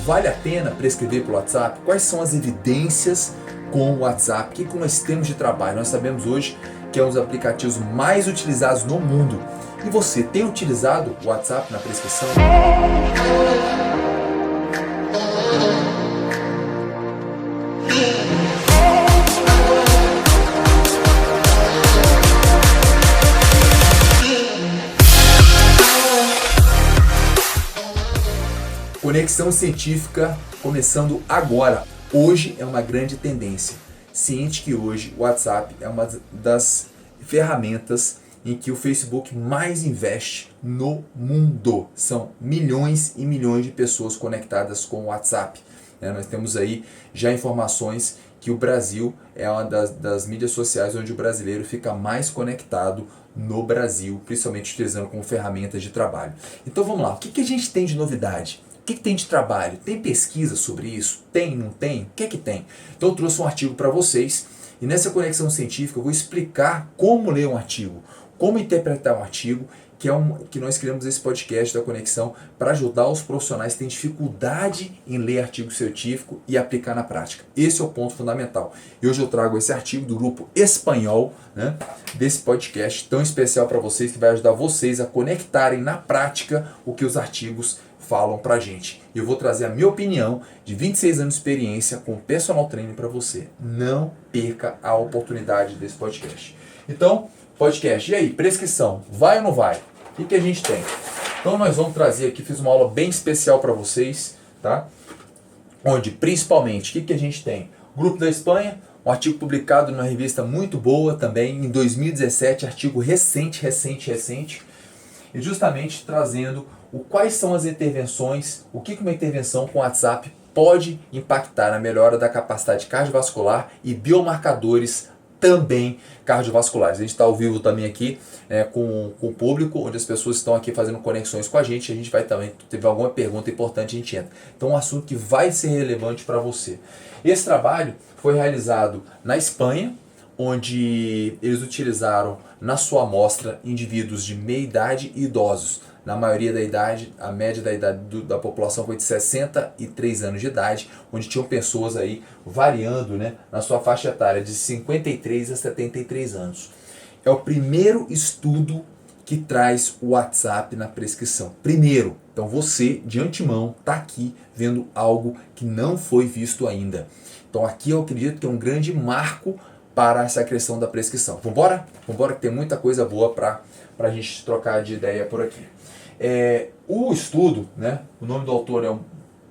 Vale a pena prescrever pelo WhatsApp? Quais são as evidências com o WhatsApp? O que nós temos de trabalho? Nós sabemos hoje que é um dos aplicativos mais utilizados no mundo. E você tem utilizado o WhatsApp na prescrição? Conexão científica começando agora. Hoje é uma grande tendência. Ciente que hoje o WhatsApp é uma das ferramentas em que o Facebook mais investe no mundo. São milhões e milhões de pessoas conectadas com o WhatsApp. Nós temos aí já informações que o Brasil é uma das mídias sociais onde o brasileiro fica mais conectado no Brasil, principalmente utilizando como ferramentas de trabalho. Então vamos lá, o que a gente tem de novidade? O que tem de trabalho? Tem pesquisa sobre isso? Tem, não tem? O que é que tem? Então eu trouxe um artigo para vocês e nessa conexão científica eu vou explicar como ler um artigo, como interpretar um artigo, que nós criamos esse podcast da Conexão para ajudar os profissionais que têm dificuldade em ler artigo científico e aplicar na prática. Esse é o ponto fundamental. E hoje eu trago esse artigo do grupo espanhol, desse podcast tão especial para vocês, que vai ajudar vocês a conectarem na prática o que os artigos falam pra gente. Eu vou trazer a minha opinião de 26 anos de experiência com personal training para você. Não perca a oportunidade desse podcast. Então, podcast, e aí, prescrição, vai ou não vai? O que a gente tem? Então nós vamos trazer aqui, fiz uma aula bem especial para vocês, tá? Onde principalmente, o que a gente tem? Grupo da Espanha, um artigo publicado numa revista muito boa também, em 2017, artigo recente, e justamente trazendo quais são as intervenções, o que uma intervenção com WhatsApp pode impactar na melhora da capacidade cardiovascular e biomarcadores também cardiovasculares. A gente está ao vivo também aqui com o público, onde as pessoas estão aqui fazendo conexões com a gente vai também, teve alguma pergunta importante, a gente entra. Então um assunto que vai ser relevante para você. Esse trabalho foi realizado na Espanha, onde eles utilizaram na sua amostra indivíduos de meia idade e idosos. Na maioria da idade, a média da idade da população foi de 63 anos de idade, onde tinham pessoas aí variando na sua faixa etária de 53 a 73 anos. É o primeiro estudo que traz o WhatsApp na prescrição. Primeiro, então você de antemão está aqui vendo algo que não foi visto ainda. Então aqui eu acredito que é um grande marco para essa questão da prescrição. Vambora? Vambora que tem muita coisa boa para a gente trocar de ideia por aqui. O estudo, o nome do autor é o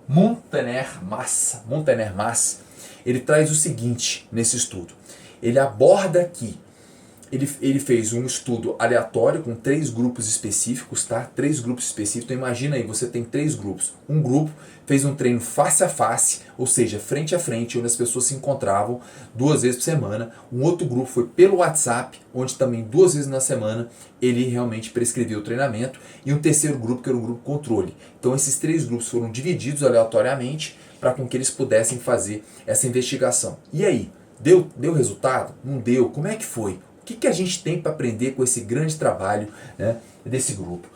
Montaner Mas, ele traz o seguinte nesse estudo. Ele aborda que ele fez um estudo aleatório com 3 grupos específicos, tá? 3 grupos específicos. Então imagina aí, você tem 3 grupos. Um grupo fez um treino face a face, ou seja, frente a frente, onde as pessoas se encontravam 2 vezes por semana. Um outro grupo foi pelo WhatsApp, onde também 2 vezes na semana ele realmente prescreveu o treinamento. E um terceiro grupo, que era um grupo controle. Então esses 3 grupos foram divididos aleatoriamente para com que eles pudessem fazer essa investigação. E aí, deu resultado? Não deu? Como é que foi? O que a gente tem para aprender com esse grande trabalho desse grupo?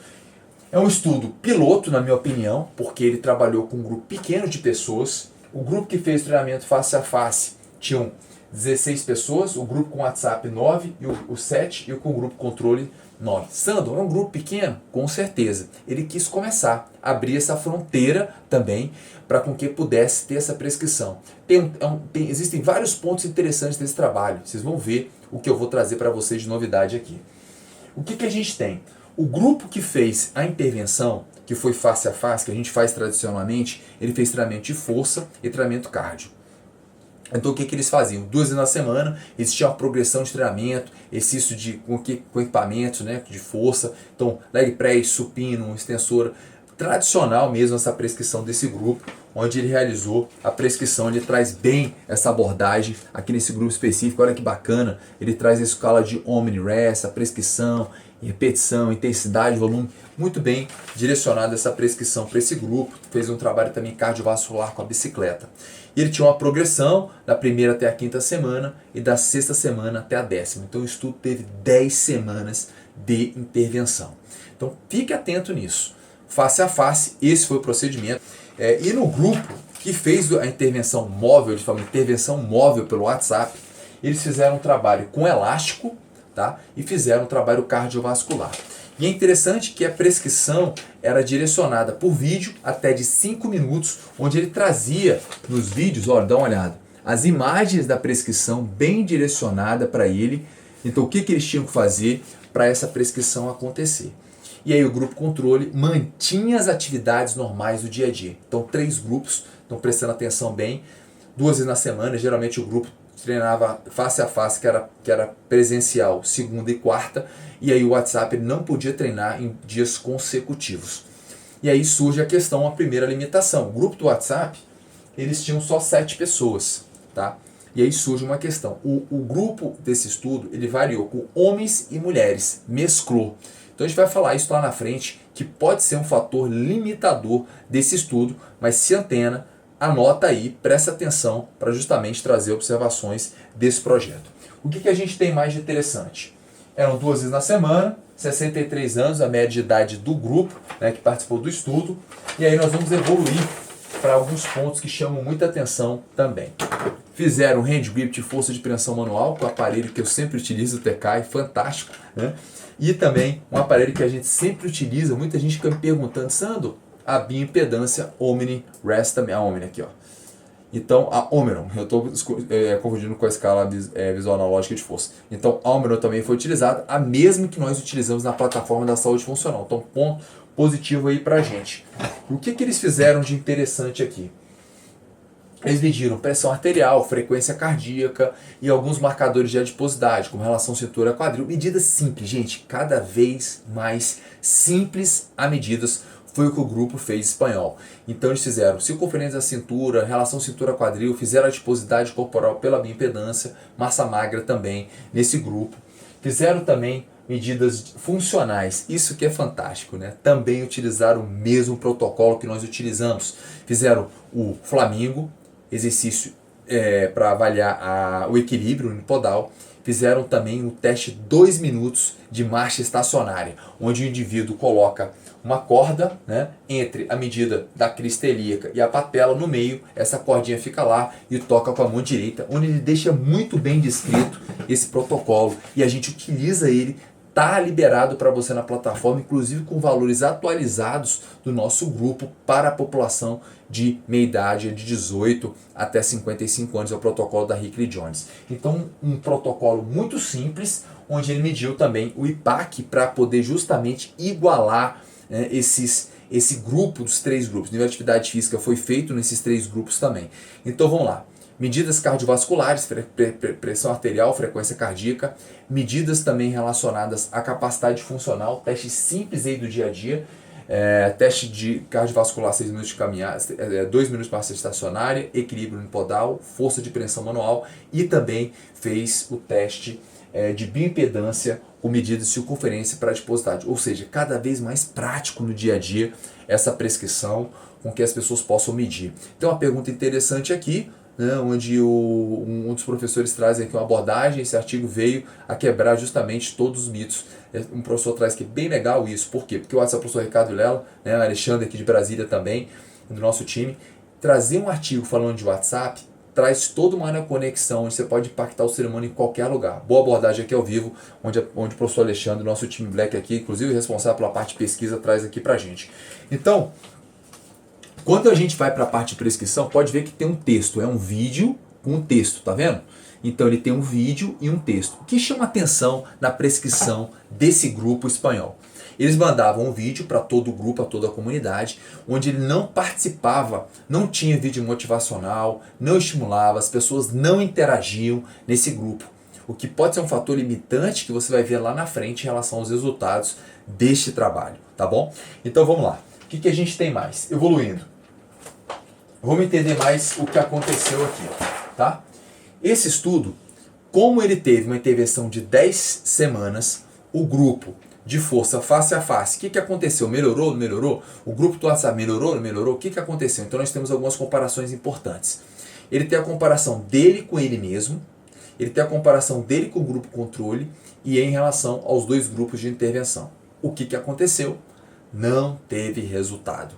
É um estudo piloto, na minha opinião, porque ele trabalhou com um grupo pequeno de pessoas. O grupo que fez o treinamento face a face tinham 16 pessoas, o grupo com WhatsApp 9, e o 7 e o com o grupo controle 9. Sandro, é um grupo pequeno? Com certeza. Ele quis começar, abrir essa fronteira também para com que pudesse ter essa prescrição. Existem vários pontos interessantes desse trabalho. Vocês vão ver o que eu vou trazer para vocês de novidade aqui. O que a gente tem? O grupo que fez a intervenção, que foi face a face, que a gente faz tradicionalmente, ele fez treinamento de força e treinamento cardio. Então o que eles faziam? 2 vezes na semana, existia uma progressão de treinamento, exercício com equipamentos de força, então leg press, supino, extensora, tradicional mesmo essa prescrição desse grupo, onde ele realizou a prescrição. Ele traz bem essa abordagem aqui nesse grupo específico. Olha que bacana, ele traz a escala de Omni-Rest, a prescrição, repetição, intensidade, volume, muito bem direcionada essa prescrição para esse grupo. Fez um trabalho também cardiovascular com a bicicleta. E ele tinha uma progressão da primeira até a 5ª semana e da 6ª semana até a 10ª. Então o estudo teve 10 semanas de intervenção. Então fique atento nisso. Face a face, esse foi o procedimento. E no grupo que fez a intervenção móvel, eles falam intervenção móvel pelo WhatsApp, eles fizeram um trabalho com elástico, tá? E fizeram um trabalho cardiovascular. E é interessante que a prescrição era direcionada por vídeo até de 5 minutos, onde ele trazia nos vídeos, olha, dá uma olhada, as imagens da prescrição bem direcionada para ele. Então o que eles tinham que fazer para essa prescrição acontecer? E aí o grupo controle mantinha as atividades normais do dia a dia. Então 3 grupos estão prestando atenção bem, 2 vezes na semana, geralmente o grupo treinava face a face, que era presencial, segunda e quarta, e aí o WhatsApp não podia treinar em dias consecutivos. E aí surge a questão, a primeira limitação. O grupo do WhatsApp, eles tinham só 7 pessoas, tá? E aí surge uma questão. O grupo desse estudo, ele variou com homens e mulheres, mesclou. Então a gente vai falar isso lá na frente, que pode ser um fator limitador desse estudo, mas se antena, anota aí, presta atenção para justamente trazer observações desse projeto. O que a gente tem mais de interessante? Eram 2 vezes na semana, 63 anos, a média de idade do grupo, né, que participou do estudo, e aí nós vamos evoluir para alguns pontos que chamam muita atenção também. Fizeram hand grip de força de preensão manual, com o aparelho que eu sempre utilizo, o TK, fantástico, né? E também um aparelho que a gente sempre utiliza, muita gente fica me perguntando, Sandro, a bioimpedância Omni Rest também, a Omni aqui, ó. Então, a Omron, eu estou confundindo com a escala visual analógica de força. Então, a Omron também foi utilizada, a mesma que nós utilizamos na plataforma da saúde funcional. Então, ponto positivo aí pra gente. O que eles fizeram de interessante aqui? Eles mediram pressão arterial, frequência cardíaca e alguns marcadores de adiposidade, como relação cintura-quadril. Medidas simples, gente, cada vez mais simples a medidas. Foi o que o grupo fez espanhol. Então eles fizeram circunferência da cintura, relação cintura-quadril, fizeram adiposidade corporal pela bioimpedância, massa magra também nesse grupo. Fizeram também medidas funcionais, isso que é fantástico, né? Também utilizaram o mesmo protocolo que nós utilizamos. Fizeram o Flamingo, exercício para avaliar o equilíbrio unipodal. Fizeram também o teste 2 minutos de marcha estacionária, onde o indivíduo coloca uma corda, né, entre a medida da crista ilíaca e a patela no meio, essa cordinha fica lá e toca com a mão direita, onde ele deixa muito bem descrito esse protocolo e a gente utiliza ele. Está liberado para você na plataforma, inclusive com valores atualizados do nosso grupo para a população de meia idade, de 18 até 55 anos, é o protocolo da Hickley Jones. Então, um protocolo muito simples, onde ele mediu também o IPAC para poder justamente igualar esse grupo dos 3 grupos. O nível de atividade física foi feito nesses 3 grupos também. Então, vamos lá. Medidas cardiovasculares, pressão arterial, frequência cardíaca, medidas também relacionadas à capacidade funcional, testes simples aí do dia a dia, teste de cardiovascular 6 minutos de caminhada, 2 minutos para marcha estacionária, equilíbrio unipodal, força de preensão manual e também fez o teste de bioimpedância com medida de circunferência para adiposidade, ou seja, cada vez mais prático no dia a dia essa prescrição com que as pessoas possam medir. Então uma pergunta interessante aqui, né, onde um dos professores traz aqui uma abordagem, esse artigo veio a quebrar justamente todos os mitos. Um professor traz que é bem legal isso, por quê? Porque o WhatsApp, o professor Ricardo Vilela, né, o Alexandre aqui de Brasília também, do nosso time, trazer um artigo falando de WhatsApp, traz toda uma conexão, onde você pode impactar o ser humano em qualquer lugar. Boa abordagem aqui ao vivo, onde o professor Alexandre, nosso time Black aqui, inclusive responsável pela parte de pesquisa, traz aqui pra gente. Então, quando a gente vai para a parte de prescrição, pode ver que tem um texto, é um vídeo com um texto, tá vendo? Então ele tem um vídeo e um texto. O que chama atenção na prescrição desse grupo espanhol? Eles mandavam um vídeo para todo o grupo, para toda a comunidade, onde ele não participava, não tinha vídeo motivacional, não estimulava, as pessoas não interagiam nesse grupo. O que pode ser um fator limitante que você vai ver lá na frente em relação aos resultados deste trabalho, tá bom? Então vamos lá. O que a gente tem mais? Evoluindo. Vamos entender mais o que aconteceu aqui, tá? Esse estudo, como ele teve uma intervenção de 10 semanas, o grupo de força face a face, o que aconteceu? Melhorou? Melhorou? O grupo do WhatsApp melhorou? Melhorou? O que aconteceu? Então nós temos algumas comparações importantes. Ele tem a comparação dele com ele mesmo, ele tem a comparação dele com o grupo controle e em relação aos 2 grupos de intervenção. O que aconteceu? Não teve resultado.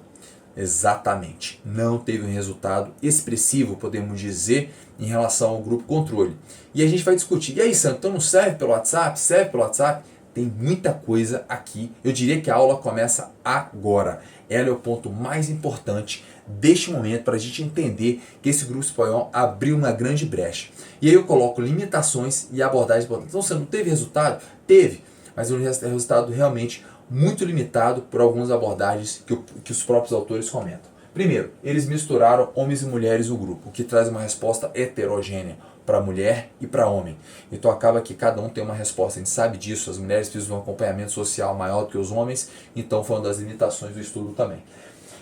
Exatamente. Não teve um resultado expressivo, podemos dizer, em relação ao grupo controle. E a gente vai discutir. E aí, Sandro, então não serve pelo WhatsApp? Serve pelo WhatsApp? Tem muita coisa aqui. Eu diria que a aula começa agora. Ela é o ponto mais importante deste momento para a gente entender que esse grupo espanhol abriu uma grande brecha. E aí eu coloco limitações e abordagens importantes. Então, você não teve resultado? Teve, mas um resultado realmente muito limitado por algumas abordagens que os próprios autores comentam. Primeiro, eles misturaram homens e mulheres no grupo, o que traz uma resposta heterogênea para mulher e para homem. Então acaba que cada um tem uma resposta, a gente sabe disso, as mulheres precisam de um acompanhamento social maior do que os homens, então foi uma das limitações do estudo também.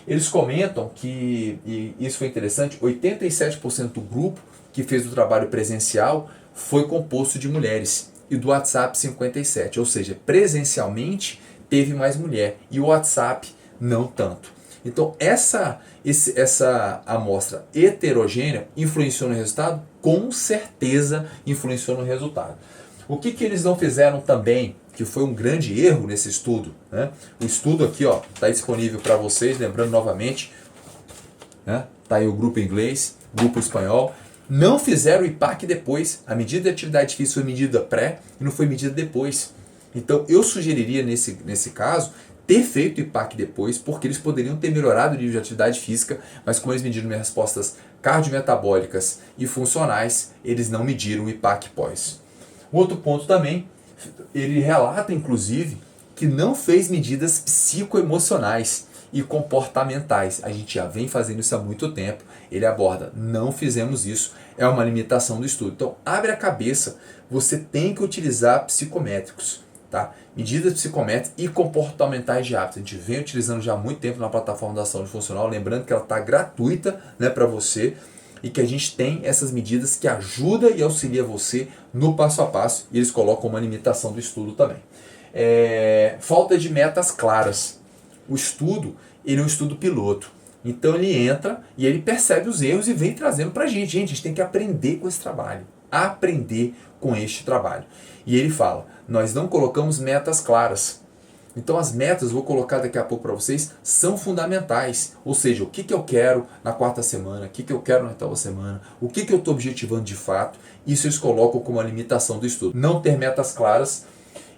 Eles comentam que, e isso foi interessante, 87% do grupo que fez o trabalho presencial foi composto de mulheres, e do WhatsApp 57%, ou seja, presencialmente teve mais mulher, e o WhatsApp não tanto. Então essa amostra heterogênea influenciou no resultado? Com certeza influenciou no resultado. O que eles não fizeram também, que foi um grande erro nesse estudo, né? O estudo aqui está disponível para vocês, lembrando novamente, né? Tá aí o grupo inglês, grupo espanhol. Não fizeram o IPAC depois. A medida de atividade física foi medida pré e não foi medida depois. Então eu sugeriria nesse caso ter feito o IPAC depois, porque eles poderiam ter melhorado o nível de atividade física, mas como eles mediram respostas cardiometabólicas e funcionais, eles não mediram o IPAC pós. Outro ponto também, ele relata inclusive que não fez medidas psicoemocionais e comportamentais. A gente já vem fazendo isso há muito tempo. Ele aborda, não fizemos isso, é uma limitação do estudo. Então abre a cabeça, você tem que utilizar psicométricos. Tá? Medidas psicométricas e comportamentais de hábitos. A gente vem utilizando já há muito tempo na plataforma da saúde funcional, lembrando que ela está gratuita, né, para você, e que a gente tem essas medidas que ajudam e auxiliam você no passo a passo, e eles colocam uma limitação do estudo também. Falta de metas claras. O estudo, ele é um estudo piloto. Então ele entra e ele percebe os erros e vem trazendo para a gente. Gente, a gente tem que aprender com esse trabalho. Aprender com este trabalho. E ele fala, nós não colocamos metas claras. Então as metas, vou colocar daqui a pouco para vocês, são fundamentais. Ou seja, o que eu quero na quarta semana, o que eu quero na oitava semana, o que eu estou objetivando de fato. Isso eles colocam como uma limitação do estudo. Não ter metas claras.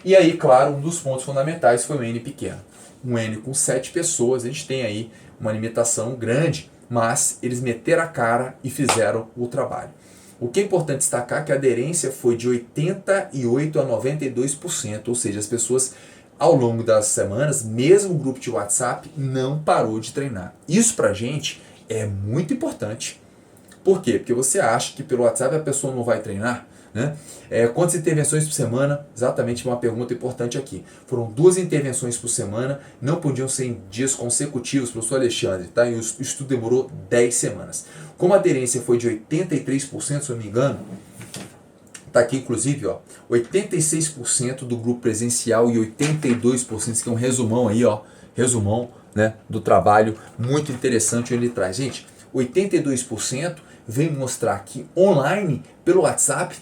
E aí, claro, um dos pontos fundamentais foi o N pequeno. Um N com 7 pessoas, a gente tem aí uma limitação grande, mas eles meteram a cara e fizeram o trabalho. O que é importante destacar é que a aderência foi de 88% a 92%, ou seja, as pessoas ao longo das semanas, mesmo o grupo de WhatsApp, não parou de treinar. Isso pra gente é muito importante. Por quê? Porque você acha que pelo WhatsApp a pessoa não vai treinar? Né? Quantas intervenções por semana? Exatamente uma pergunta importante aqui. Foram 2 intervenções por semana, não podiam ser em dias consecutivos, professor Alexandre, tá? E o estudo demorou 10 semanas. Como a aderência foi de 83%, se eu não me engano, está aqui inclusive, 86% do grupo presencial e 82%, isso aqui é um resumão aí, resumão, né, do trabalho, muito interessante ele traz. Gente, 82% vem mostrar que online, pelo WhatsApp,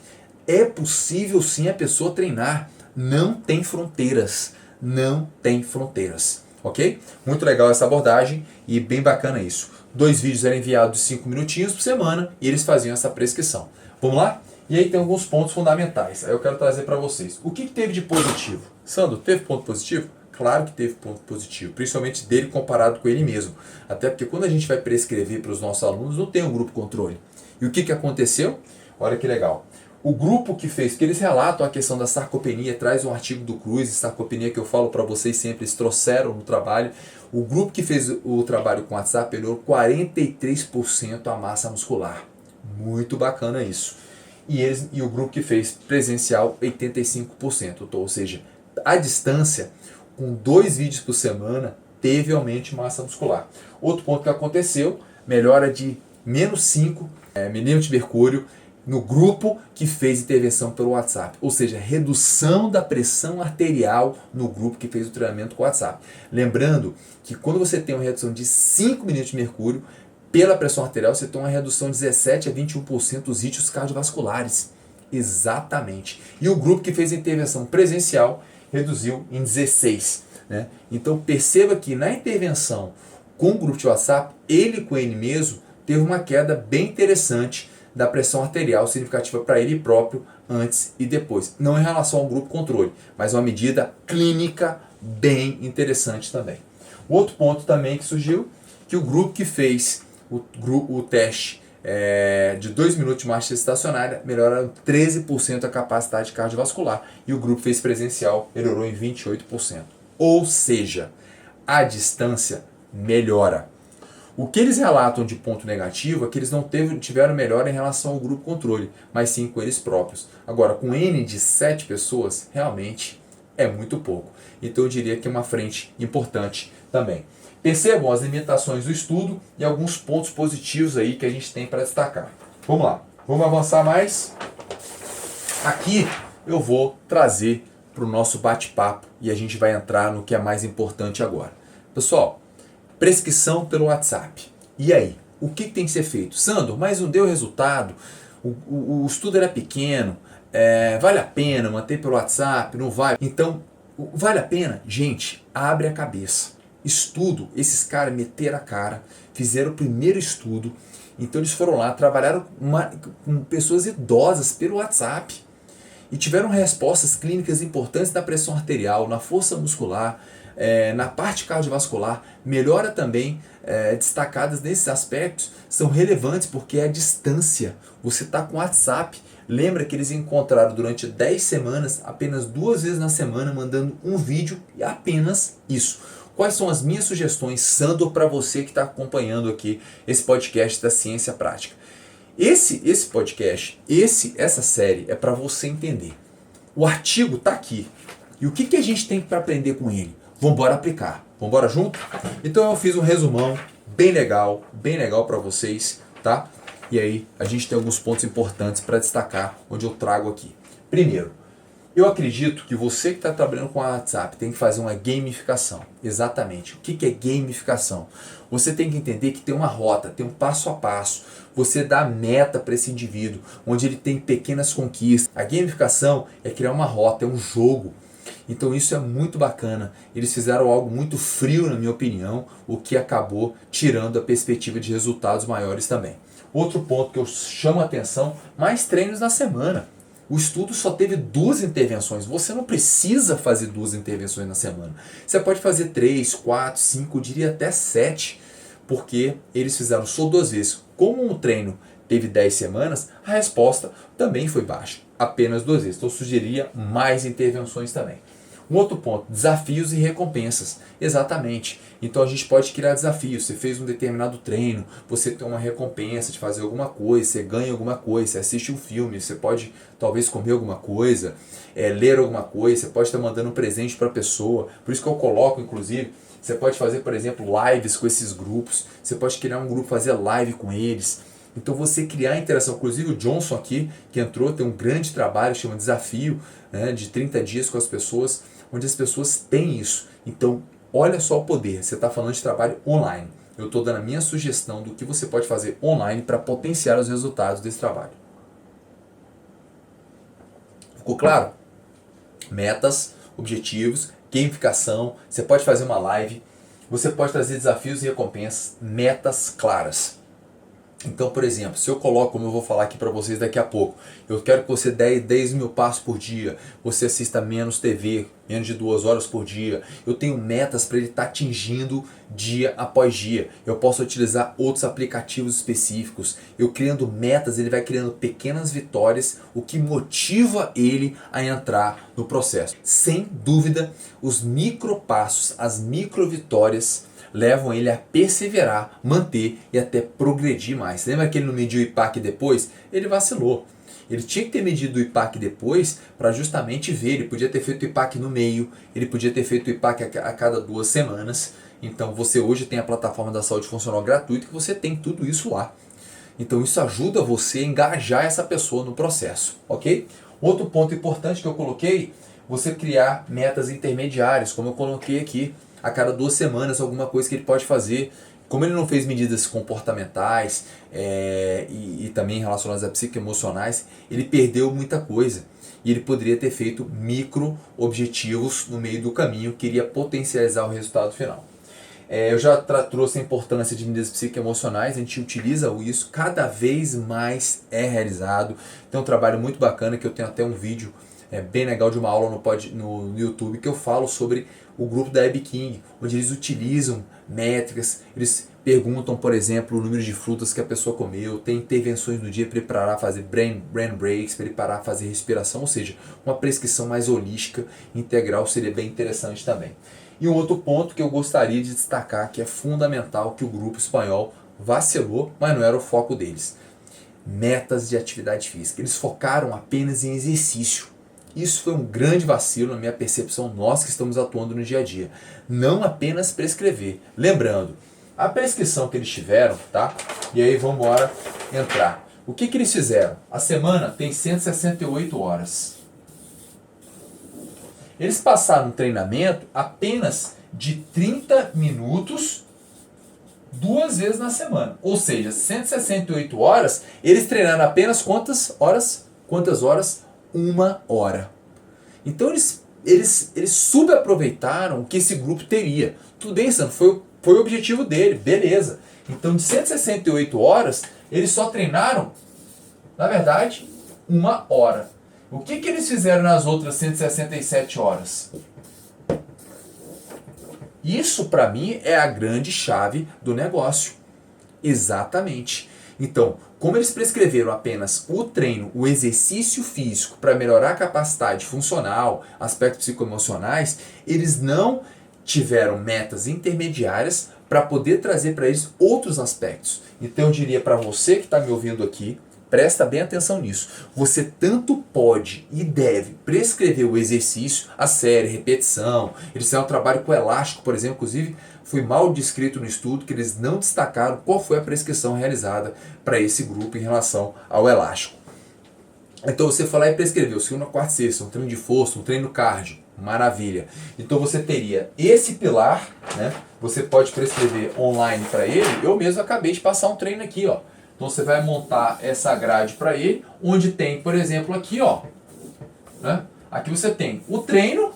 é possível sim a pessoa treinar. Não tem fronteiras. Não tem fronteiras. Ok? Muito legal essa abordagem e bem bacana isso. 2 vídeos eram enviados de 5 minutinhos por semana e eles faziam essa prescrição. Vamos lá? E aí tem alguns pontos fundamentais. Aí eu quero trazer para vocês. O que teve de positivo? Sandro, teve ponto positivo? Claro que teve ponto positivo, principalmente dele comparado com ele mesmo. Até porque quando a gente vai prescrever para os nossos alunos, não tem um grupo controle. E o que aconteceu? Olha que legal. O grupo que fez, que eles relatam a questão da sarcopenia, traz um artigo do Cruz, sarcopenia que eu falo para vocês sempre, eles trouxeram no trabalho. O grupo que fez o trabalho com WhatsApp melhorou 43% a massa muscular. Muito bacana isso. E o grupo que fez presencial, 85%. Então, ou seja, a distância, com 2 vídeos por semana, teve aumento de massa muscular. Outro ponto que aconteceu, melhora de -5 milímetros de mercúrio no grupo que fez intervenção pelo WhatsApp. Ou seja, redução da pressão arterial no grupo que fez o treinamento com o WhatsApp. Lembrando que quando você tem uma redução de 5 milímetros de mercúrio, pela pressão arterial você tem uma redução de 17 a 21% dos ritmos cardiovasculares. Exatamente. E o grupo que fez a intervenção presencial reduziu em 16. Né? Então perceba que na intervenção com o grupo de WhatsApp, com ele mesmo, teve uma queda bem interessante da pressão arterial significativa para ele próprio antes e depois. Não em relação ao grupo controle, mas uma medida clínica bem interessante também. O outro ponto também que surgiu, que o grupo que fez o teste de 2 minutos de marcha estacionária melhoraram 13% a capacidade cardiovascular e o grupo fez presencial melhorou em 28%. Ou seja, a distância melhora. O que eles relatam de ponto negativo é que eles não tiveram melhora em relação ao grupo controle, mas sim com eles próprios. Agora, com N de 7 pessoas, realmente é muito pouco. Então eu diria que é uma frente importante também. Percebam as limitações do estudo e alguns pontos positivos aí que a gente tem para destacar. Vamos lá, vamos avançar mais. Aqui eu vou trazer para o nosso bate-papo e a gente vai entrar no que é mais importante agora. Pessoal, prescrição pelo WhatsApp. E aí? O que tem que ser feito? Sandro, mas não deu resultado? O estudo era pequeno? Vale a pena manter pelo WhatsApp? Não vai? Então, vale a pena? Gente, abre a cabeça. Estudo, esses caras meteram a cara, fizeram o primeiro estudo, então eles foram lá, trabalharam com pessoas idosas pelo WhatsApp e tiveram respostas clínicas importantes na pressão arterial, na força muscular, na parte cardiovascular, melhora também, destacadas nesses aspectos, são relevantes porque é a distância. Você está com o WhatsApp, lembra que eles encontraram durante 10 semanas, apenas 2 vezes na semana, mandando um vídeo e apenas isso. Quais são as minhas sugestões, Sandro, para você que está acompanhando aqui esse podcast da Ciência Prática? Esse podcast, essa série é para você entender. O artigo está aqui. E o que a gente tem para aprender com ele? Vamos embora aplicar. Vamos embora junto? Então eu fiz um resumão bem legal para vocês, tá? E aí a gente tem alguns pontos importantes para destacar, onde eu trago aqui. Primeiro, eu acredito que você que está trabalhando com a WhatsApp tem que fazer uma gamificação. Exatamente. O que é gamificação? Você tem que entender que tem uma rota, tem um passo a passo. Você dá meta para esse indivíduo, onde ele tem pequenas conquistas. A gamificação é criar uma rota, é um jogo. Então isso é muito bacana. Eles fizeram algo muito frio, na minha opinião, o que acabou tirando a perspectiva de resultados maiores também. Outro ponto que eu chamo a atenção, mais treinos na semana. O estudo só teve 2 intervenções. Você não precisa fazer 2 intervenções na semana. Você pode fazer 3, 4, 5, eu diria até 7, porque eles fizeram só 2 vezes. Como um treino teve 10 semanas, a resposta também foi baixa. Apenas 2 vezes. Então eu sugeriria mais intervenções também. Um outro ponto, desafios e recompensas. Exatamente. Então a gente pode criar desafios. Você fez um determinado treino, você tem uma recompensa de fazer alguma coisa, você ganha alguma coisa, você assiste um filme, você pode talvez comer alguma coisa, ler alguma coisa, você pode estar mandando um presente para a pessoa. Por isso que eu coloco, inclusive, você pode fazer, por exemplo, lives com esses grupos, você pode criar um grupo, fazer live com eles. Então você criar interação, inclusive o Johnson aqui, que entrou, tem um grande trabalho, chama Desafio, né, de 30 dias com as pessoas, onde as pessoas têm isso. Então, olha só o poder, você está falando de trabalho online. Eu estou dando a minha sugestão do que você pode fazer online para potenciar os resultados desse trabalho. Ficou claro? Metas, objetivos, gamificação, você pode fazer uma live, você pode trazer desafios e recompensas, metas claras. Então, por exemplo, se eu coloco, como eu vou falar aqui para vocês daqui a pouco, eu quero que você dê 10 mil passos por dia, você assista menos TV, menos de 2 horas por dia, eu tenho metas para ele estar atingindo dia após dia. Eu posso utilizar outros aplicativos específicos. Eu criando metas, ele vai criando pequenas vitórias, o que motiva ele a entrar no processo. Sem dúvida, os micropassos, as microvitórias levam ele a perseverar, manter e até progredir mais. Lembra que ele não mediu o IPAC depois? Ele vacilou. Ele tinha que ter medido o IPAC depois para justamente ver. Ele podia ter feito o IPAC no meio, ele podia ter feito o IPAC a cada 2 semanas. Então você hoje tem a plataforma da saúde funcional gratuita que você tem tudo isso lá. Então isso ajuda você a engajar essa pessoa no processo, ok? Outro ponto importante que eu coloquei, você criar metas intermediárias, como eu coloquei aqui. A cada 2 semanas alguma coisa que ele pode fazer. Como ele não fez medidas comportamentais e também relacionadas a psicoemocionais, ele perdeu muita coisa. E ele poderia ter feito micro objetivos no meio do caminho que iria potencializar o resultado final. Eu já trouxe a importância de medidas psicoemocionais, a gente utiliza isso, cada vez mais é realizado. Tem um trabalho muito bacana que eu tenho até um vídeo bem legal de uma aula no YouTube que eu falo sobre o grupo da Abby King, onde eles utilizam métricas, eles perguntam, por exemplo, o número de frutas que a pessoa comeu, tem intervenções no dia para ele parar, fazer brain breaks, para ele parar, fazer respiração, ou seja, uma prescrição mais holística, integral, seria bem interessante também. E um outro ponto que eu gostaria de destacar, que é fundamental, que o grupo espanhol vacilou, mas não era o foco deles. Metas de atividade física. Eles focaram apenas em exercício. Isso foi um grande vacilo na minha percepção, nós que estamos atuando no dia a dia. Não apenas prescrever. Lembrando, a prescrição que eles tiveram, tá? E aí vamos embora entrar. O que eles fizeram? A semana tem 168 horas. Eles passaram um treinamento apenas de 30 minutos 2 vezes na semana. Ou seja, 168 horas, eles treinaram apenas quantas horas? 1 hora. Então eles subaproveitaram o que esse grupo teria. Tudo bem, Sandro, foi o objetivo dele, beleza. Então de 168 horas, eles só treinaram, na verdade, 1 hora. O que eles fizeram nas outras 167 horas? Isso, para mim, é a grande chave do negócio. Exatamente. Então, como eles prescreveram apenas o treino, o exercício físico para melhorar a capacidade funcional, aspectos psicoemocionais, eles não tiveram metas intermediárias para poder trazer para eles outros aspectos. Então, eu diria para você que está me ouvindo aqui, presta bem atenção nisso. Você tanto pode e deve prescrever o exercício, a série, repetição. Eles fizeram um trabalho com elástico, por exemplo, inclusive foi mal descrito no estudo que eles não destacaram qual foi a prescrição realizada para esse grupo em relação ao elástico. Então você foi lá e prescreveu segunda, quarta e sexta, um treino de força, um treino cardio. Maravilha. Então você teria esse pilar, né? Você pode prescrever online para ele. Eu mesmo acabei de passar um treino aqui, ó. Então você vai montar essa grade para ele, onde tem, por exemplo, aqui, ó, né? Aqui você tem o treino,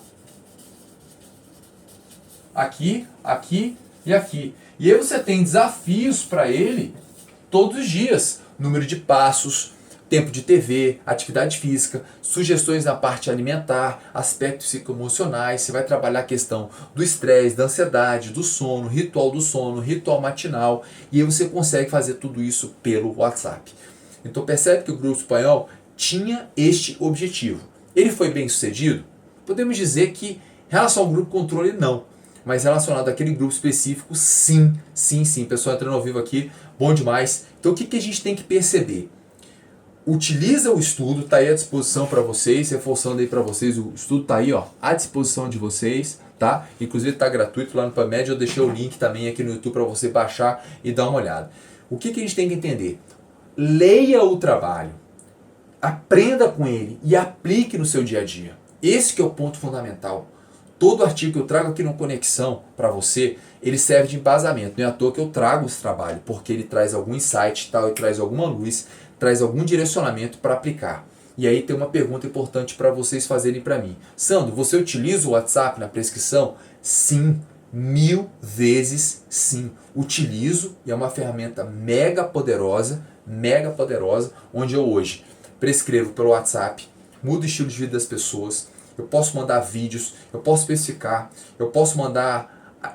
aqui, aqui e aqui. E aí você tem desafios para ele todos os dias, número de passos, tempo de TV, atividade física, sugestões na parte alimentar, aspectos psicoemocionais, você vai trabalhar a questão do estresse, da ansiedade, do sono, ritual matinal, e aí você consegue fazer tudo isso pelo WhatsApp. Então percebe que o grupo espanhol tinha este objetivo. Ele foi bem sucedido? Podemos dizer que em relação ao grupo controle não, mas relacionado àquele grupo específico, sim. Pessoal entrando ao vivo aqui, bom demais. Então o que a gente tem que perceber? Utiliza o estudo, está aí à disposição para vocês, reforçando aí para vocês, o estudo está aí, ó, à disposição de vocês, tá? Inclusive está gratuito lá no PubMed, eu deixei o link também aqui no YouTube para você baixar e dar uma olhada. O que a gente tem que entender? Leia o trabalho, aprenda com ele e aplique no seu dia a dia. Esse que é o ponto fundamental. Todo artigo que eu trago aqui no Conexão para você, ele serve de embasamento. Não é à toa que eu trago esse trabalho, porque ele traz algum insight, tal, ele traz alguma luz, traz algum direcionamento para aplicar. E aí tem uma pergunta importante para vocês fazerem para mim. Sandro, você utiliza o WhatsApp na prescrição? Sim, 1000 vezes sim. Utilizo e é uma ferramenta mega poderosa, onde eu hoje prescrevo pelo WhatsApp, mudo o estilo de vida das pessoas, eu posso mandar vídeos, eu posso especificar,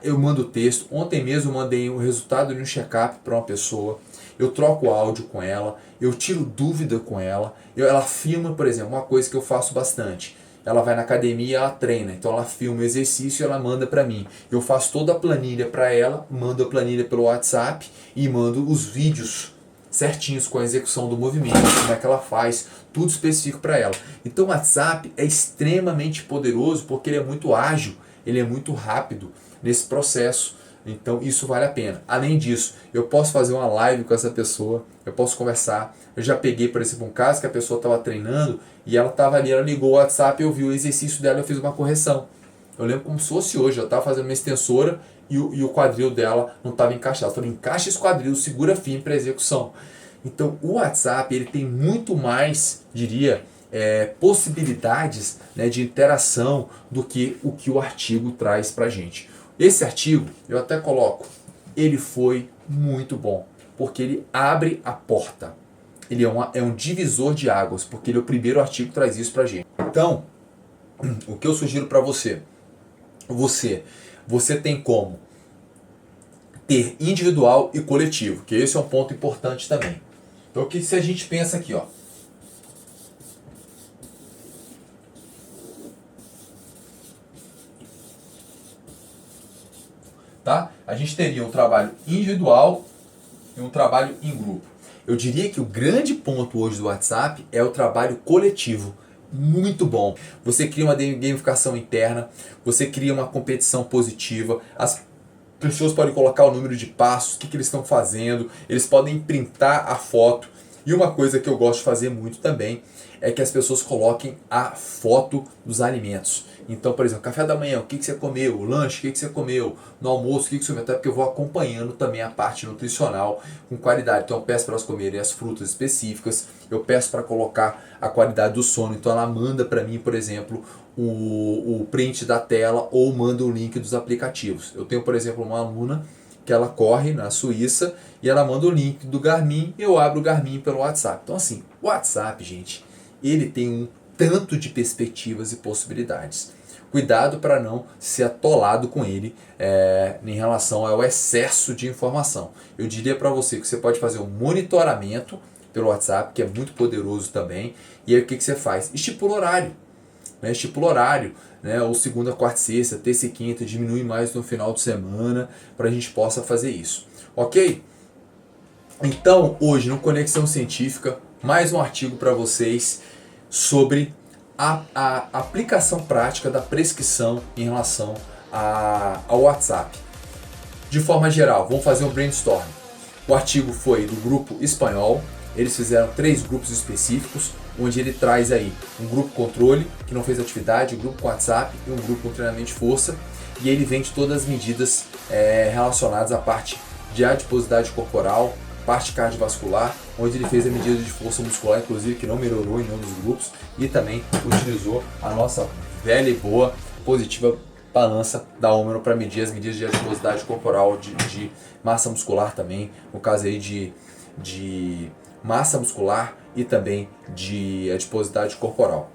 eu mando texto. Ontem mesmo eu mandei o resultado de um check-up para uma pessoa, eu troco áudio com ela, eu tiro dúvida com ela, ela filma, por exemplo, uma coisa que eu faço bastante. Ela vai na academia, ela treina, então ela filma o exercício e ela manda para mim. Eu faço toda a planilha para ela, mando a planilha pelo WhatsApp e mando os vídeos certinhos com a execução do movimento, como é que ela faz, tudo específico para ela. Então o WhatsApp é extremamente poderoso porque ele é muito ágil, ele é muito rápido nesse processo. Então isso vale a pena. Além disso, eu posso fazer uma live com essa pessoa, eu posso conversar. Eu já peguei, por exemplo, um caso que a pessoa estava treinando e ela estava ali, ela ligou o WhatsApp, eu vi o exercício dela, eu fiz uma correção. Eu lembro como se fosse hoje, eu estava fazendo uma extensora e o quadril dela não estava encaixado. Eu falei, encaixa esse quadril, segura firme para execução. Então o WhatsApp ele tem muito mais, diria, possibilidades, né, de interação do que o artigo traz para a gente. Esse artigo, eu até coloco, ele foi muito bom, porque ele abre a porta. Ele é um divisor de águas, porque ele é o primeiro artigo que traz isso pra gente. Então, o que eu sugiro para você? Você tem como ter individual e coletivo, que esse é um ponto importante também. Então, que se a gente pensa aqui, ó, tá? A gente teria um trabalho individual e um trabalho em grupo. Eu diria que o grande ponto hoje do WhatsApp é o trabalho coletivo. Muito bom. Você cria uma gamificação interna, você cria uma competição positiva, as pessoas podem colocar o número de passos, o que eles estão fazendo, eles podem printar a foto. E uma coisa que eu gosto de fazer muito também é que as pessoas coloquem a foto dos alimentos. Então, por exemplo, café da manhã, o que você comeu? Lanche, o que você comeu? No almoço, o que você comeu? Até porque eu vou acompanhando também a parte nutricional com qualidade. Então, eu peço para elas comerem as frutas específicas, eu peço para colocar a qualidade do sono. Então, ela manda para mim, por exemplo, o print da tela ou manda o link dos aplicativos. Eu tenho, por exemplo, uma aluna que ela corre na Suíça e ela manda o link do Garmin e eu abro o Garmin pelo WhatsApp. Então, assim, o WhatsApp, gente, ele tem um tanto de perspectivas e possibilidades. Cuidado para não ser atolado com ele em relação ao excesso de informação. Eu diria para você que você pode fazer um monitoramento pelo WhatsApp, que é muito poderoso também. E aí o que você faz? Estipula horário. Estipula horário, ou segunda, quarta e sexta, terça e quinta, diminui mais no final de semana para a gente possa fazer isso. Ok? Então, hoje no Conexão Científica, mais um artigo para vocês sobre a aplicação prática da prescrição em relação ao WhatsApp. De forma geral, vamos fazer um brainstorm. O artigo foi do grupo espanhol, eles fizeram 3 grupos específicos, onde ele traz aí um grupo controle, que não fez atividade, um grupo com WhatsApp e um grupo com treinamento de força, e ele vende todas as medidas relacionadas à parte de adiposidade corporal, parte cardiovascular, onde ele fez a medida de força muscular, inclusive, que não melhorou em nenhum dos grupos, e também utilizou a nossa velha e boa, positiva balança da Omron para medir as medidas de adiposidade corporal, de massa muscular também, no caso aí de massa muscular e também de adiposidade corporal,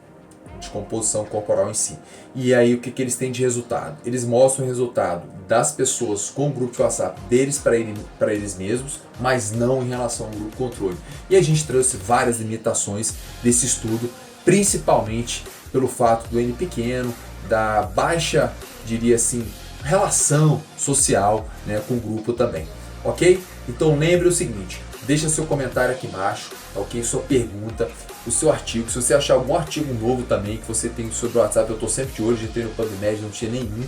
de composição corporal em si. E aí o que eles têm de resultado? Eles mostram o resultado das pessoas com o grupo de WhatsApp deles para eles mesmos, mas não em relação ao grupo controle. E a gente trouxe várias limitações desse estudo, principalmente pelo fato do N pequeno, da baixa, diria assim, relação social com o grupo também. Ok? Então lembre o seguinte, deixa seu comentário aqui embaixo, ok? Sua pergunta, o seu artigo. Se você achar algum artigo novo também que você tem sobre o WhatsApp, eu estou sempre de olho, já tenho no PubMed, não tinha nenhum.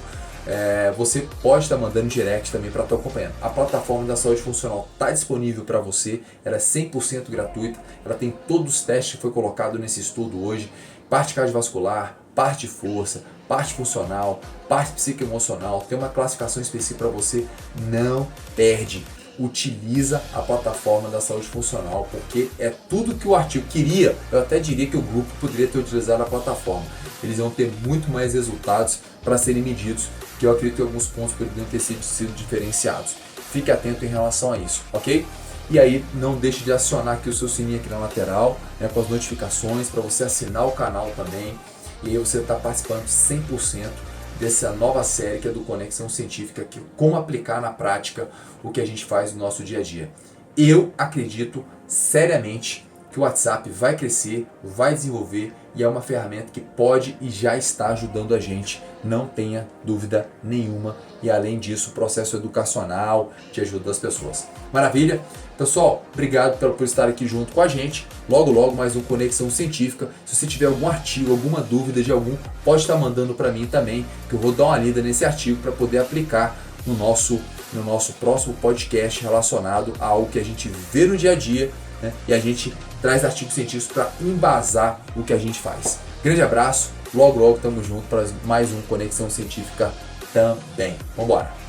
Você pode estar mandando direct também para estar acompanhando. A plataforma da saúde funcional está disponível para você, ela é 100% gratuita, ela tem todos os testes que foi colocado nesse estudo hoje, parte cardiovascular, parte de força, parte funcional, parte psicoemocional, tem uma classificação específica para você, não perde. Utiliza a plataforma da saúde funcional, porque é tudo que o artigo queria. Eu até diria que o grupo poderia ter utilizado a plataforma. Eles vão ter muito mais resultados para serem medidos, que eu acredito que alguns pontos poderiam ter sido diferenciados. Fique atento em relação a isso, ok? E aí não deixe de acionar aqui o seu sininho aqui na lateral, com as notificações, para você assinar o canal também. E aí você está participando 100% dessa nova série que é do Conexão Científica, que como aplicar na prática o que a gente faz no nosso dia a dia. Eu acredito seriamente que o WhatsApp vai crescer, vai desenvolver e é uma ferramenta que pode e já está ajudando a gente, não tenha dúvida nenhuma. E além disso, o processo educacional de ajuda das pessoas. Maravilha? Pessoal, obrigado por estar aqui junto com a gente. Logo, logo, mais um Conexão Científica. Se você tiver algum artigo, alguma dúvida de algum, pode estar mandando para mim também, que eu vou dar uma lida nesse artigo para poder aplicar no nosso próximo podcast relacionado a algo que a gente vê no dia a dia, e a gente traz artigos científicos para embasar o que a gente faz. Grande abraço, logo, logo estamos juntos para mais um Conexão Científica também. Vamos embora!